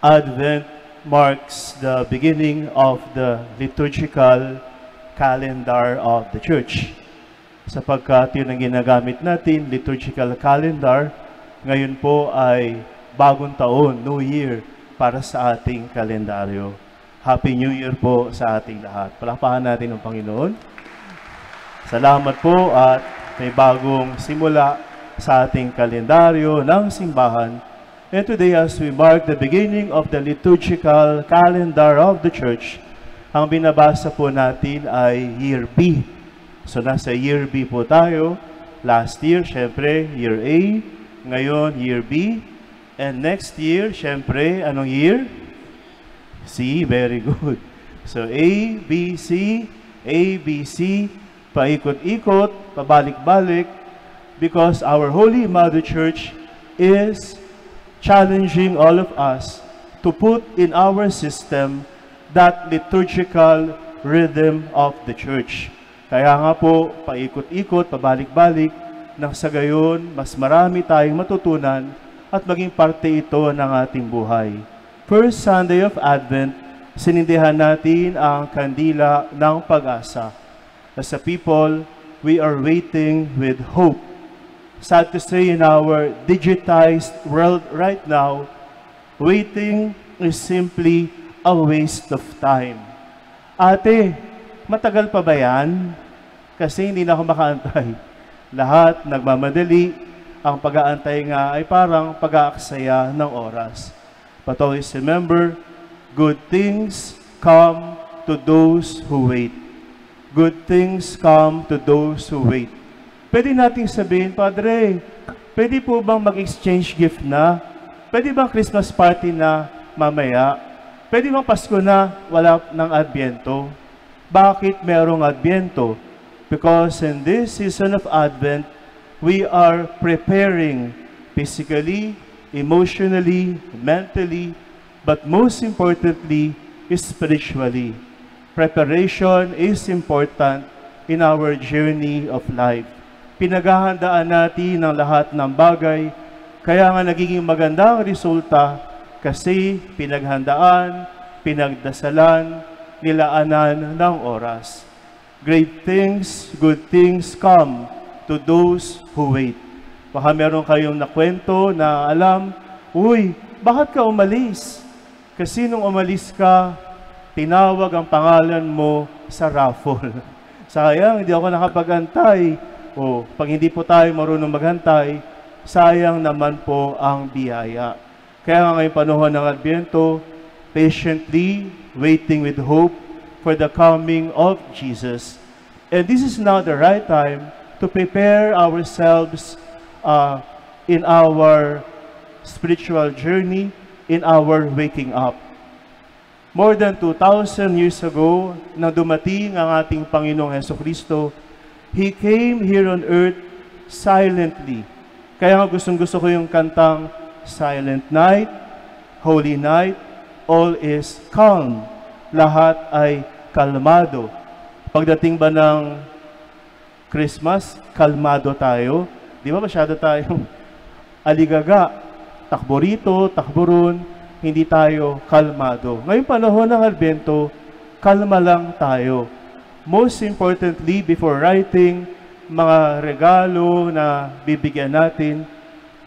Advent marks the beginning of the liturgical calendar of the Church. Sapagkat yun ang ginagamit natin, liturgical calendar, ngayon po ay bagong taon, New Year, para sa ating kalendaryo. Happy New Year po sa ating lahat. Palakpakan natin ang Panginoon. Salamat po at may bagong simula sa ating kalendaryo ng simbahan. And today, as we mark the beginning of the liturgical calendar of the Church, ang binabasa po natin ay Year B. So, nasa Year B po tayo. Last year, syempre, Year A. Ngayon, Year B. And next year, syempre, anong year? C. Very good. So, A, B, C, A, B, C, paikot-ikot, pabalik-balik, because our Holy Mother Church is challenging all of us to put in our system that liturgical rhythm of the Church. Kaya nga po, paikot-ikot, pabalik-balik, nang sa gayon, mas marami tayong matutunan at maging parte ito ng ating buhay. First Sunday of Advent, sinindihan natin ang kandila ng pag-asa. As a people, we are waiting with hope. Sad to say, in our digitized world right now, waiting is simply a waste of time. Ate, matagal pa ba yan? Kasi hindi na ako makaantay. Lahat nagmamadali. Ang pag-aantay nga ay parang pag-aaksaya ng oras. But always remember, good things come to those who wait. Good things come to those who wait. Pwede nating sabihin, Padre, pwede po bang mag-exchange gift na? Pwede bang Christmas party na mamaya? Pwede bang Pasko na wala ng Adbyento? Bakit merong Adbyento? Because in this season of Advent, we are preparing physically, emotionally, mentally, but most importantly, spiritually. Preparation is important in our journey of life. Pinaghahandaan natin ang lahat ng bagay, kaya nga nagiging maganda ang resulta kasi pinaghandaan, pinagdasalan, nilaanan ng oras. Great things, good things come to those who wait. Baka meron kayong nakwento na alam, uy, bakit ka umalis? Kasi nung umalis ka, tinawag ang pangalan mo sa raffle. Sayang, hindi ako nakapag-antay. O, pag hindi po tayo marunong maghantay, sayang naman po ang biyaya. Kaya nga ngayong panahon ng Adbyento, patiently waiting with hope for the coming of Jesus. And this is now the right time to prepare ourselves in our spiritual journey, in our waking up. More than 2,000 years ago, nang dumating ang ating Panginoong Jesucristo, He came here on earth silently. Kaya nga gustong-gusto ko yung kantang Silent Night, Holy Night, all is calm. Lahat ay kalmado. Pagdating ba ng Christmas, kalmado tayo? Di ba masyado tayong aligaga? Takbo rito, takbo ron, hindi tayo kalmado. Ngayong panahon ng Adbyento, kalma lang tayo. Most importantly, before writing mga regalo na bibigyan natin,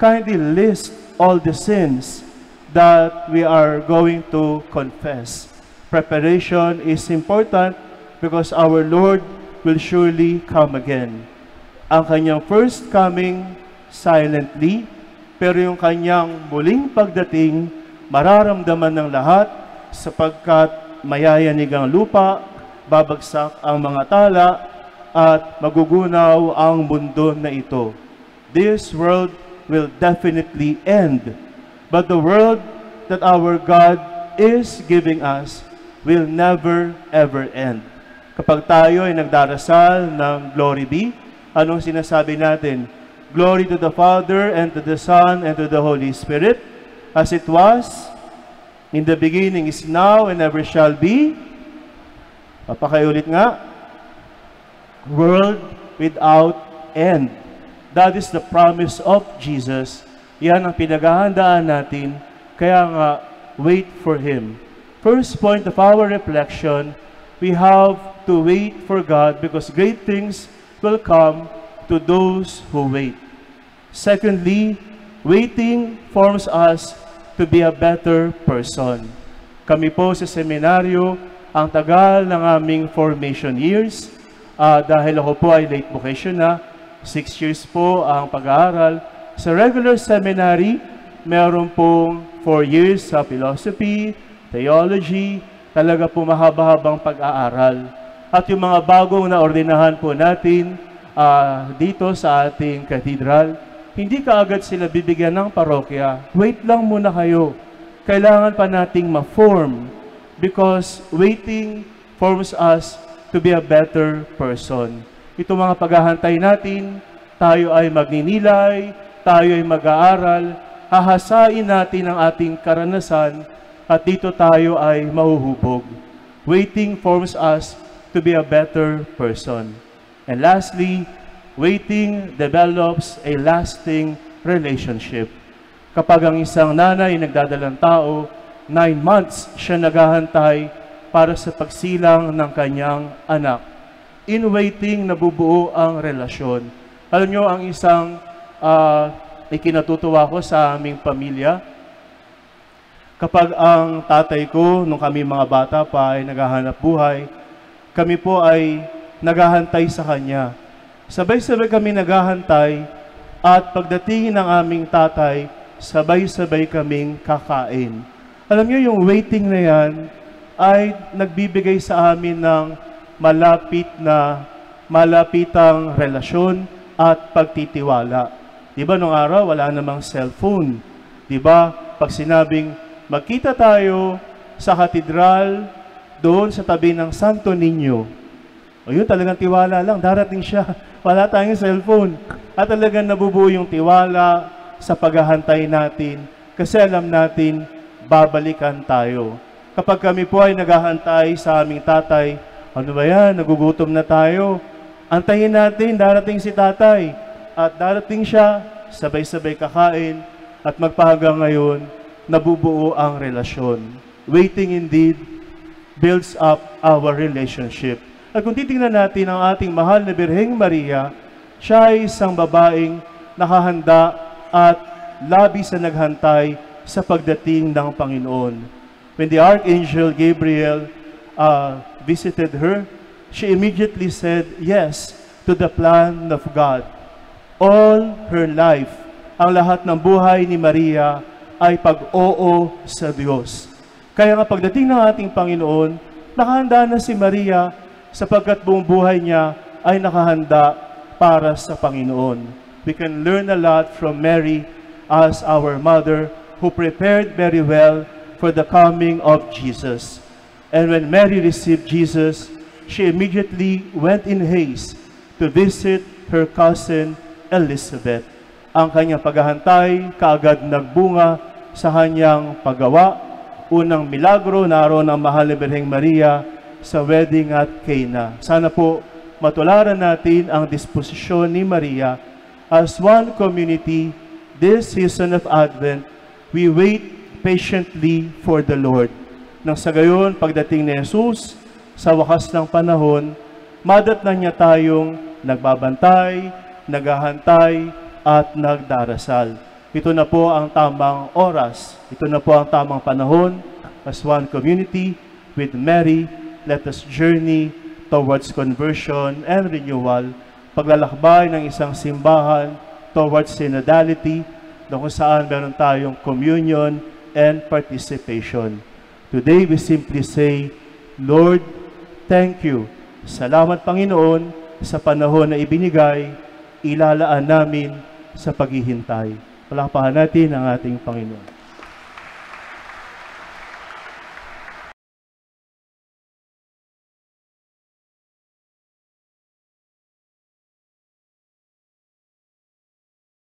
kindly list all the sins that we are going to confess. Preparation is important because our Lord will surely come again. Ang kanyang first coming, silently, pero yung kanyang muling pagdating, mararamdaman ng lahat sapagkat mayayanig ang lupa, babagsak ang mga tala, at magugunaw ang mundo na ito. This world will definitely end. But the world that our God is giving us will never ever end. Kapag tayo ay nagdarasal ng Glory Be, anong sinasabi natin? Glory to the Father, and to the Son, and to the Holy Spirit, as it was in the beginning, is now, and ever shall be. Papakaiulit nga. World without end. That is the promise of Jesus. Yan ang pinaghahandaan natin. Kaya nga, wait for Him. First point of our reflection, we have to wait for God because great things will come to those who wait. Secondly, waiting forms us to be a better person. Kami po sa seminaryo, ang tagal ng aming formation years, dahil ako po ay late vocation na, 6 years po ang pag-aaral. Sa regular seminary, meron pong 4 years sa philosophy, theology, talaga po mahaba-habang pag-aaral. At yung mga bagong naordinahan po natin dito sa ating cathedral, hindi kaagad sila bibigyan ng parokya. Wait lang muna kayo. Kailangan pa nating ma-form because waiting forms us to be a better person. Ito mga paghahantay natin, tayo ay magninilay, tayo ay mag-aaral, hahasain natin ang ating karanasan at dito tayo ay mahuhubog. Waiting forms us to be a better person. And lastly, waiting develops a lasting relationship. Kapag ang isang nanay nagdadalang tao, 9 months siya naghahantay para sa pagsilang ng kanyang anak. In waiting, nabubuo ang relasyon. Alam nyo, ang isang ikinatutuwa ko sa aming pamilya, kapag ang tatay ko, nung kami mga bata pa, ay naghahanap buhay, kami po ay naghahantay sa kanya. Sabay-sabay kami naghahantay at pagdating ng aming tatay, sabay-sabay kaming kakain. Alam niyo, yung waiting na yan ay nagbibigay sa amin ng malapitang relasyon at pagtitiwala. Diba nung araw, wala namang cellphone. Diba, pag sinabing, magkita tayo sa katedral, doon sa tabi ng Santo Niño. O yun, talagang tiwala lang, darating siya. Wala tayong cellphone. At talagang nabubuo yung tiwala sa paghahantay natin. Kasi alam natin, babalikan tayo. Kapag kami po ay naghahantay sa aming tatay, ano ba yan, nagugutom na tayo. Antayin natin, darating si tatay. At darating siya, sabay-sabay kakain. At magpahanggang ngayon, nabubuo ang relasyon. Waiting indeed builds up our relationship. At kung titingnan natin ang ating mahal na Birheng Maria, siya ay isang babaeng nakahanda at labis na naghantay sa pagdating ng Panginoon. When the Archangel Gabriel visited her, she immediately said yes to the plan of God. All her life, ang lahat ng buhay ni Maria ay pag-oo sa Diyos. Kaya nga pagdating ng ating Panginoon, nakahanda na si Maria sapagkat buong buhay niya ay nakahanda para sa Panginoon. We can learn a lot from Mary as our mother who prepared very well for the coming of Jesus. And when Mary received Jesus, she immediately went in haste to visit her cousin Elizabeth. Ang kanyang paghahantay kaagad nagbunga sa kanyang paggawa. Unang milagro naroon ang mahal na Birheng Maria sa wedding at Cana. Sana po matularan natin ang disposisyon ni Maria as one community this season of Advent. We wait patiently for the Lord. Nang sa gayon, pagdating ni Jesus, sa wakas ng panahon, madatnan niya tayong nagbabantay, naghahantay, at nagdarasal. Ito na po ang tamang oras. Ito na po ang tamang panahon. As one community with Mary, let us journey towards conversion and renewal. Paglalakbay ng isang simbahan towards synodality, na kung saan meron tayong communion and participation. Today, we simply say, Lord, thank you. Salamat, Panginoon, sa panahon na ibinigay, ilalaan namin sa paghihintay. Palakpakan natin ang ating Panginoon.